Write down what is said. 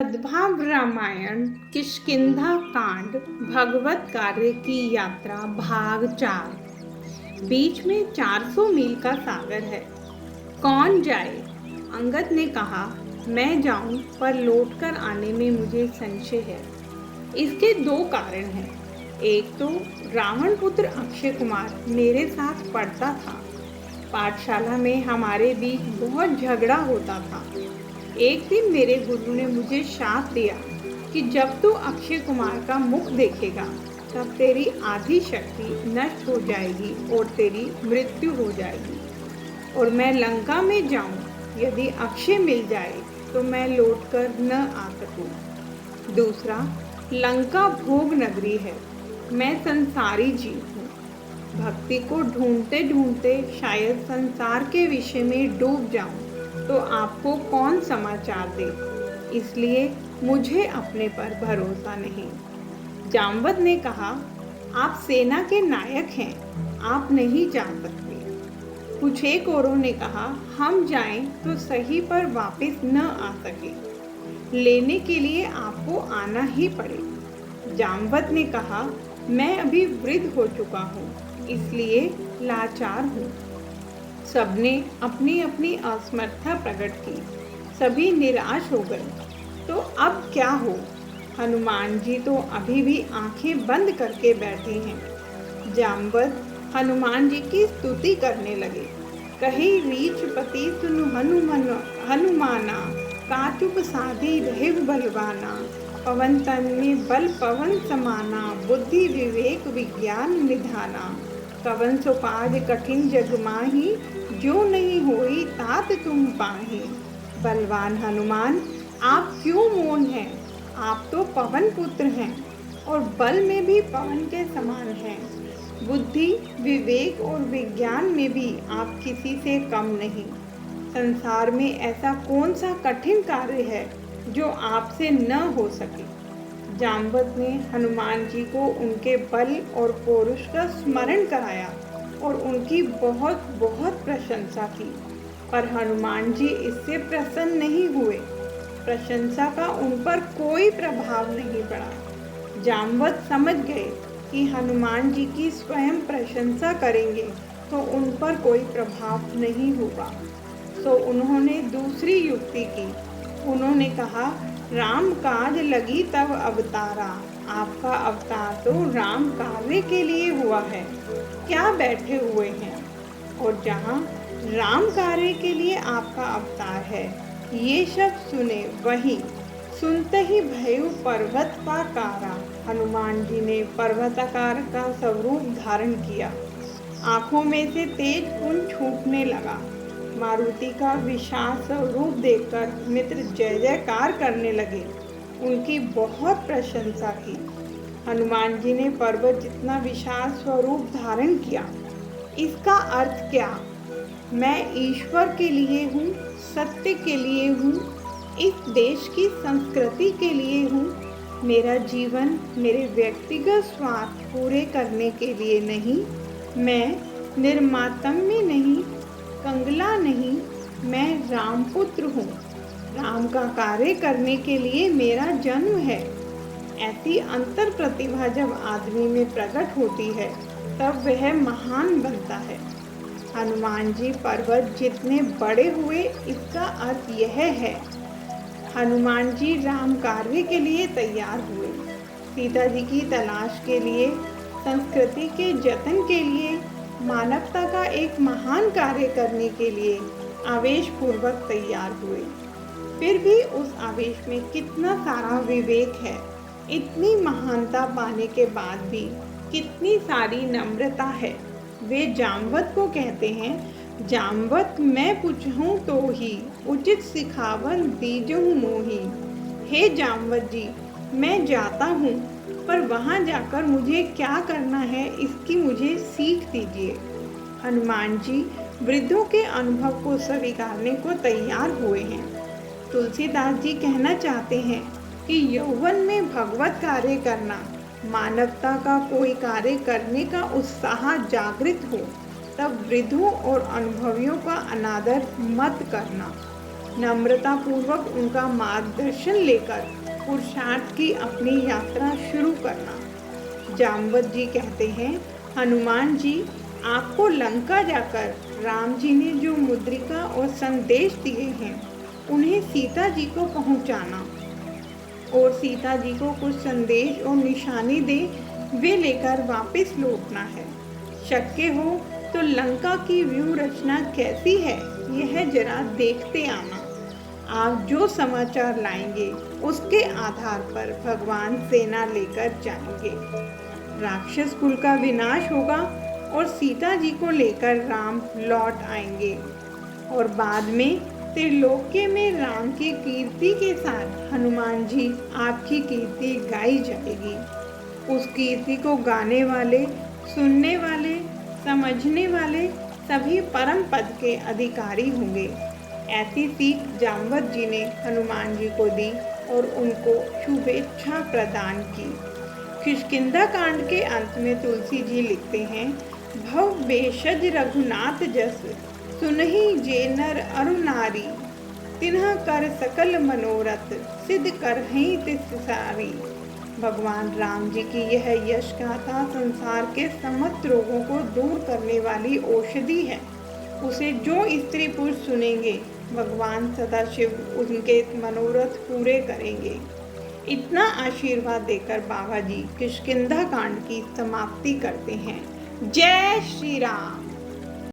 सद्भाव रामायण किष्किंधा कांड भगवत कार्य की यात्रा भाग 4। बीच में 400 मील का सागर है, कौन जाए? अंगद ने कहा, मैं जाऊं, पर लौटकर आने में मुझे संशय है। इसके 2 कारण हैं। एक तो रावण पुत्र अक्षय कुमार मेरे साथ पढ़ता था। पाठशाला में हमारे बीच बहुत झगड़ा होता था। एक दिन मेरे गुरु ने मुझे शाप दिया कि जब तू अक्षय कुमार का मुख देखेगा तब तेरी आधी शक्ति नष्ट हो जाएगी और तेरी मृत्यु हो जाएगी, और मैं लंका में जाऊं, यदि अक्षय मिल जाए तो मैं लौटकर न आ सकूं। दूसरा, लंका भोग नगरी है, मैं संसारी जीव हूँ। भक्ति को ढूंढते ढूंढते शायद संसार के विषय में डूब जाऊं तो आपको कौन समाचार दे, इसलिए मुझे अपने पर भरोसा नहीं। जामवत ने कहा, आप सेना के नायक हैं, आप नहीं जा सकते। कुछ एक औरों ने कहा, हम जाएं तो सही पर वापस न आ सके, लेने के लिए आपको आना ही पड़े। जामवत ने कहा, मैं अभी वृद्ध हो चुका हूँ, इसलिए लाचार हूँ। सबने अपनी अपनी असमर्थता प्रकट की, सभी निराश हो गए। तो अब क्या हो? हनुमान जी तो अभी भी आंखें बंद करके बैठे हैं। जामवत हनुमान जी की स्तुति करने लगे। कही रीछपति सुनु हनुमाना, काचुक साधी रहेव बलवाना, पवन तन में बल पवन समाना, बुद्धि विवेक विज्ञान निधाना, कवन सुपाज कठिन जग माही, जो नहीं होई तात तुम पाही। बलवान हनुमान, आप क्यों मौन हैं? आप तो पवन पुत्र हैं और बल में भी पवन के समान हैं। बुद्धि विवेक और विज्ञान में भी आप किसी से कम नहीं। संसार में ऐसा कौन सा कठिन कार्य है जो आपसे न हो सके? जामवत ने हनुमान जी को उनके बल और पौरुष का स्मरण कराया और उनकी बहुत बहुत प्रशंसा की, पर हनुमान जी इससे प्रसन्न नहीं हुए। प्रशंसा का उन पर कोई प्रभाव नहीं पड़ा। जामवत समझ गए कि हनुमान जी की स्वयं प्रशंसा करेंगे तो उन पर कोई प्रभाव नहीं होगा, तो उन्होंने दूसरी युक्ति की। उन्होंने कहा, राम काज लगी तब अवतारा, आपका अवतार तो राम कार्य के लिए हुआ है, क्या बैठे हुए हैं? और जहाँ राम कार्य के लिए आपका अवतार है, ये शब्द सुने वहीं सुनते ही भयउ पर्वत पाकारा। हनुमान जी ने पर्वताकार का स्वरूप धारण किया। आँखों में से तेज पुंज छूटने लगा। मारुति का विशाल स्वरूप देखकर मित्र जय जयकार करने लगे, उनकी बहुत प्रशंसा की। हनुमान जी ने पर्वत जितना विशाल स्वरूप धारण किया। इसका अर्थ क्या? मैं ईश्वर के लिए हूँ, सत्य के लिए हूँ, इस देश की संस्कृति के लिए हूँ। मेरा जीवन मेरे व्यक्तिगत स्वार्थ पूरे करने के लिए नहीं। मैं निर्मातम्य नहीं, कंगला नहीं, मैं रामपुत्र हूँ। राम का कार्य करने के लिए मेरा जन्म है। ऐसी अंतर प्रतिभा जब आदमी में प्रकट होती है तब वह महान बनता है। हनुमान जी पर्वत जितने बड़े हुए, इसका अर्थ यह है, हनुमान जी राम कार्य के लिए तैयार हुए। सीता जी की तलाश के लिए, संस्कृति के जतन के लिए, मानवता का एक महान कार्य करने के लिए आवेशपूर्वक तैयार हुए। फिर भी उस आवेश में कितना सारा विवेक है। इतनी महानता पाने के बाद भी कितनी सारी नम्रता है। वे जामवत को कहते हैं, जामवत मैं पूछूं तो ही, उचित सिखावन दीजहु मोही। हे जामवत जी, मैं जाता हूँ, पर वहाँ जाकर मुझे क्या करना है इसकी मुझे सीख दीजिए। हनुमान जी वृद्धों के अनुभव को स्वीकारने को तैयार हुए हैं। तुलसीदास जी कहना चाहते हैं कि यौवन में भगवत कार्य करना, मानवता का कोई कार्य करने का उत्साह जागृत हो, तब वृद्धों और अनुभवियों का अनादर मत करना। नम्रता पूर्वक उनका मार्गदर्शन लेकर पुरुषार्थ की अपनी यात्रा शुरू करना। जामवंत जी कहते हैं, हनुमान जी, आपको लंका जाकर राम जी ने जो मुद्रिका और संदेश दिए हैं उन्हें सीता जी को पहुंचाना और सीता जी को कुछ संदेश और निशानी दे वे लेकर वापस लौटना है। शक्य हो तो लंका की व्यूह रचना कैसी है यह जरा देखते आना। आप जो समाचार लाएंगे उसके आधार पर भगवान सेना लेकर जाएंगे। राक्षस कुल का विनाश होगा और सीता जी को लेकर राम लौट आएंगे और बाद में त्रिलोक्य में राम की कीर्ति के साथ हनुमान जी आपकी कीर्ति गाई जाएगी। उस कीर्ति को गाने वाले, सुनने वाले, समझने वाले सभी परम पद के अधिकारी होंगे। ऐसी सीख जामवंत जी ने हनुमान जी को दी और उनको शुभेच्छा प्रदान की। किष्किंधा कांड के अंत में तुलसी जी लिखते हैं, भव भेषज रघुनाथ जस सुनहि जे नर अरु नारी, तिन्ह कर सकल मनोरथ सिद्ध करहि तिस सारी। भगवान राम जी की यह यश गाथा संसार के समस्त रोगों को दूर करने वाली औषधि है। उसे जो स्त्री पुरुष सुनेंगे भगवान सदाशिव उनके मनोरथ पूरे करेंगे। इतना आशीर्वाद देकर बाबा जी किष्किंधा कांड की समाप्ति करते हैं। जय श्री राम।